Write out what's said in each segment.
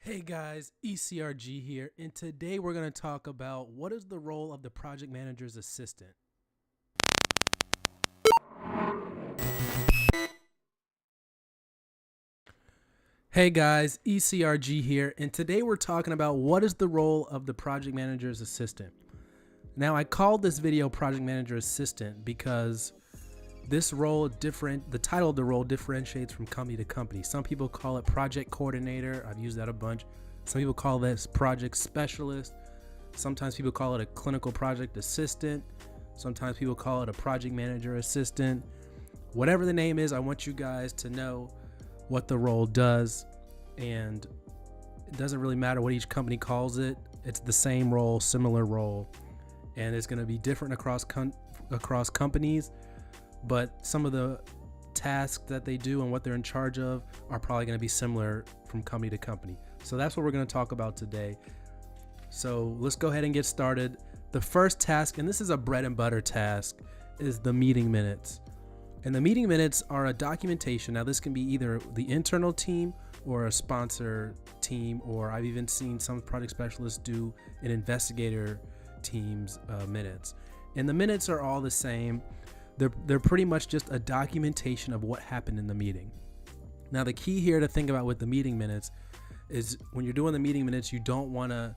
Hey guys, ECRG here, and today we're going to talk about what is the role of the project manager's assistant. Hey guys, ECRG here, and today we're talking about what is the role of the project manager's assistant. Now, I called this video Project Manager Assistant because this role the title of the role differentiates from company to company. Some people call it project coordinator. I've used that a bunch. Some people call this project specialist. Sometimes people call it a clinical project assistant. Sometimes people call it a project manager assistant. Whatever the name is, I want you guys to know what the role does, and it doesn't really matter what each company calls it. It's the same role, similar role, and it's going to be different across companies, but some of the tasks that they do and what they're in charge of are probably going to be similar from company to company. So that's what we're going to talk about today. So let's go ahead and get started. The first task, and this is a bread and butter task, is the meeting minutes. And the meeting minutes are a documentation. Now, this can be either the internal team or a sponsor team, or I've even seen some project specialists do an investigator team's minutes. And the minutes are all the same. They're pretty much just a documentation of what happened in the meeting. Now, the key here to think about with the meeting minutes is when you're doing the meeting minutes, you don't want to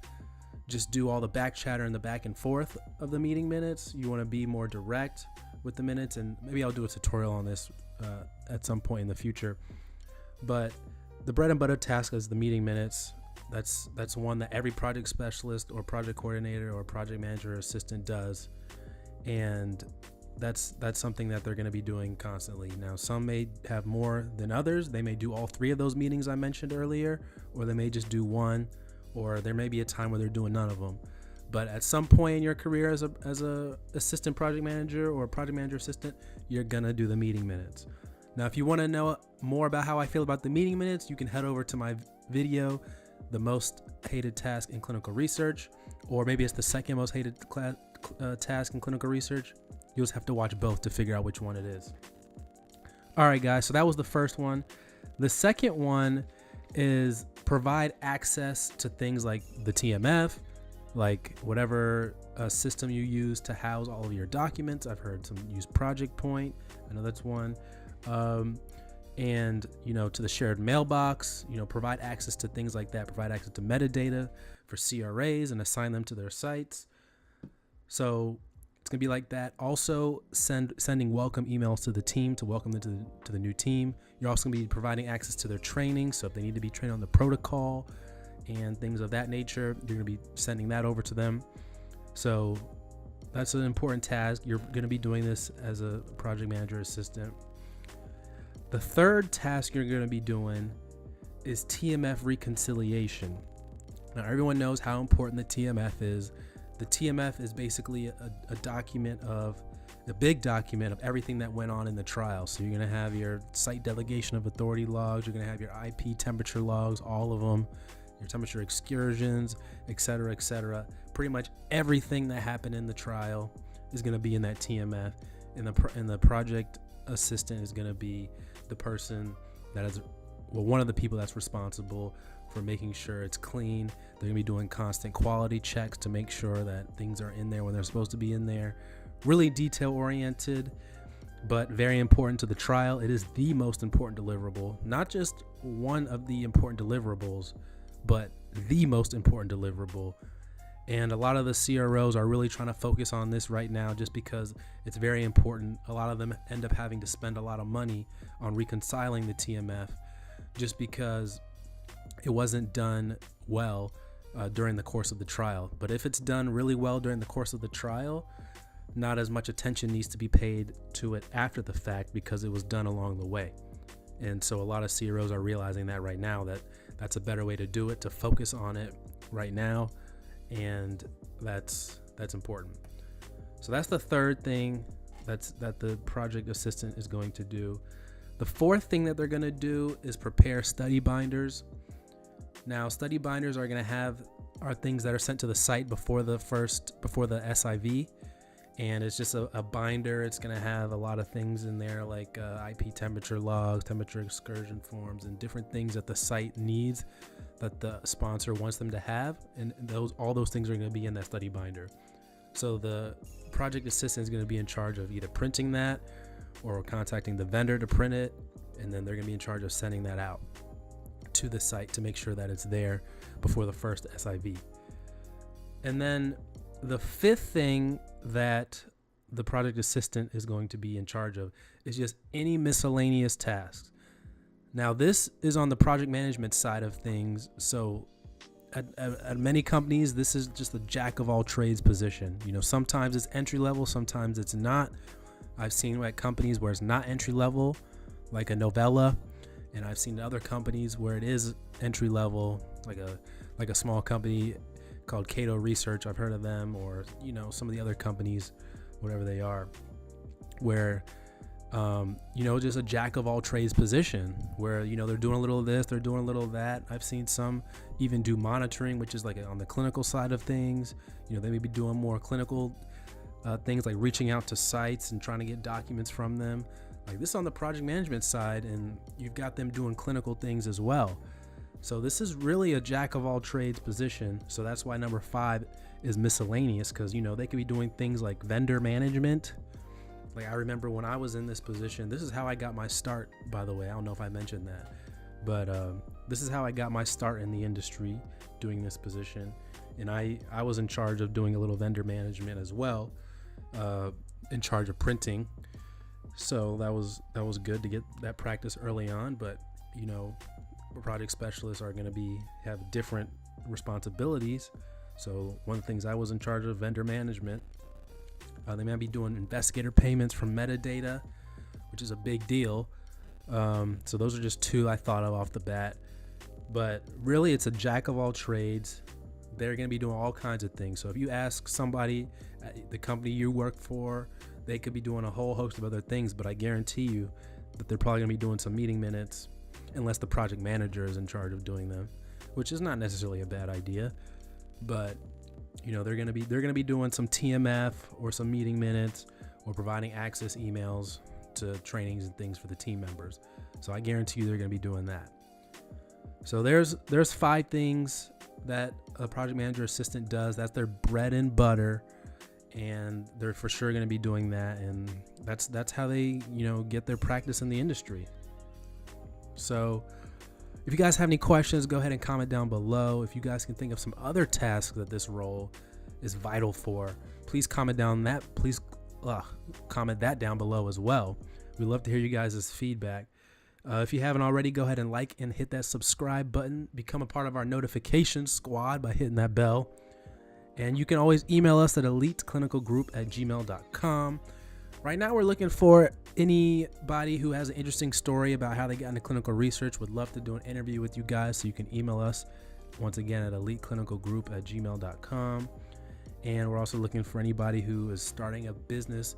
just do all the back chatter and the back and forth of the meeting minutes. You want to be more direct with the minutes, and maybe I'll do a tutorial on this at some point in the future. But the bread and butter task is the meeting minutes. That's one that every project specialist or project coordinator or project manager or assistant does, and that's something that they're going to be doing constantly. Now, some may have more than others. They may do all three of those meetings I mentioned earlier, or they may just do one, or there may be a time where they're doing none of them. But at some point in your career as a assistant project manager or project manager assistant, you're gonna do the meeting minutes. Now, if you want to know more about how I feel about the meeting minutes, you can head over to my video, The Most Hated Task in Clinical Research, or maybe it's the second most hated task in clinical research. You'll just have to watch both to figure out which one it is. All right, guys, so that was the first one. The second one is provide access to things like the TMF, like whatever system you use to house all of your documents. I've heard some use Project Point. I know that's one. And, to the shared mailbox, provide access to things like that, provide access to metadata for CRAs and assign them to their sites. So it's going to be like that. Also, sending welcome emails to the team to welcome them to the new team. You're also going to be providing access to their training. So if they need to be trained on the protocol and things of that nature, you're going to be sending that over to them. So that's an important task. You're going to be doing this as a project manager assistant. The third task you're going to be doing is TMF Reconciliation. Now, everyone knows how important the TMF is. The TMF is basically a big document of everything that went on in the trial. So you're going to have your site delegation of authority logs, you're going to have your IP temperature logs, all of them, your temperature excursions, etc., etc. Pretty much everything that happened in the trial is going to be in that TMF. And the project assistant is going to be the person that is, one of the people that's responsible for making sure it's clean. They're going to be doing constant quality checks to make sure that things are in there when they're supposed to be in there. Really detail oriented, but very important to the trial. It is the most important deliverable, not just one of the important deliverables, but the most important deliverable. And a lot of the CROs are really trying to focus on this right now just because it's very important. A lot of them end up having to spend a lot of money on reconciling the TMF just because it wasn't done well during the course of the trial. But if it's done really well during the course of the trial, not as much attention needs to be paid to it after the fact because it was done along the way. And so a lot of CROs are realizing that right now, that that's a better way to do it, to focus on it right now. And that's important. So that's the third thing that the project assistant is going to do. The fourth thing that they're going to do is prepare study binders. Now, study binders are things that are sent to the site before the SIV, and it's just a binder. It's going to have a lot of things in there like IP temperature logs, temperature excursion forms, and different things that the site needs that the sponsor wants them to have, and all those things are going to be in that study binder. So the project assistant is going to be in charge of either printing that or contacting the vendor to print it, and then they're going to be in charge of sending that out to the site to make sure that it's there before the first SIV. And then the fifth thing that the project assistant is going to be in charge of is just any miscellaneous tasks. Now, this is on the project management side of things. So at many companies, this is just a jack of all trades position. Sometimes it's entry level, sometimes it's not. I've seen at companies where it's not entry level, like a Novella, and I've seen other companies where it is entry level, like a small company called Cato Research. I've heard of them, or some of the other companies, whatever they are, where just a jack of all trades position where they're doing a little of this, they're doing a little of that. I've seen some even do monitoring, which is like on the clinical side of things. They may be doing more clinical things like reaching out to sites and trying to get documents from them, like this on the project management side, and you've got them doing clinical things as well. So this is really a jack of all trades position. So that's why number 5 is miscellaneous, because they could be doing things like vendor management. Like I remember when I was in this position, this is how I got my start, by the way. I don't know if I mentioned that, but this is how I got my start in the industry, doing this position. And I was in charge of doing a little vendor management as well, in charge of printing. So that was good to get that practice early on. But project specialists are going to have different responsibilities. So one of the things I was in charge of, vendor management. They might be doing investigator payments from metadata, which is a big deal. So those are just 2 I thought of off the bat. But really, it's a jack of all trades. They're going to be doing all kinds of things. So if you ask somebody at the company you work for, they could be doing a whole host of other things. But I guarantee you that they're probably going to be doing some meeting minutes, unless the project manager is in charge of doing them, which is not necessarily a bad idea. But they're going to be doing some TMF or some meeting minutes, or providing access emails to trainings and things for the team members. So I guarantee you they're going to be doing that. So there's 5 things that a project manager assistant does. That's their bread and butter, and they're for sure going to be doing that. And that's how they get their practice in the industry. So if you guys have any questions, go ahead and comment down below. If you guys can think of some other tasks that this role is vital for, please comment that down below as well. We'd love to hear you guys' feedback. If you haven't already, go ahead and like and hit that subscribe button. Become a part of our notification squad by hitting that bell. And you can always email us at eliteclinicalgroup@gmail.com. Right now, we're looking for anybody who has an interesting story about how they got into clinical research. Would love to do an interview with you guys, so you can email us once again at eliteclinicalgroup@gmail.com. And we're also looking for anybody who is starting a business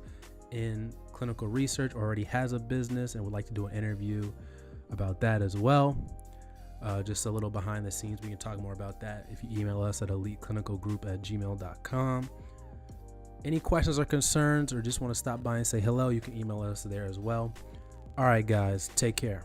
in clinical research, or already has a business and would like to do an interview about that as well. Just a little behind the scenes, we can talk more about that if you email us at eliteclinicalgroup@gmail.com. Any questions or concerns, or just want to stop by and say hello, you can email us there as well. All right, guys, take care.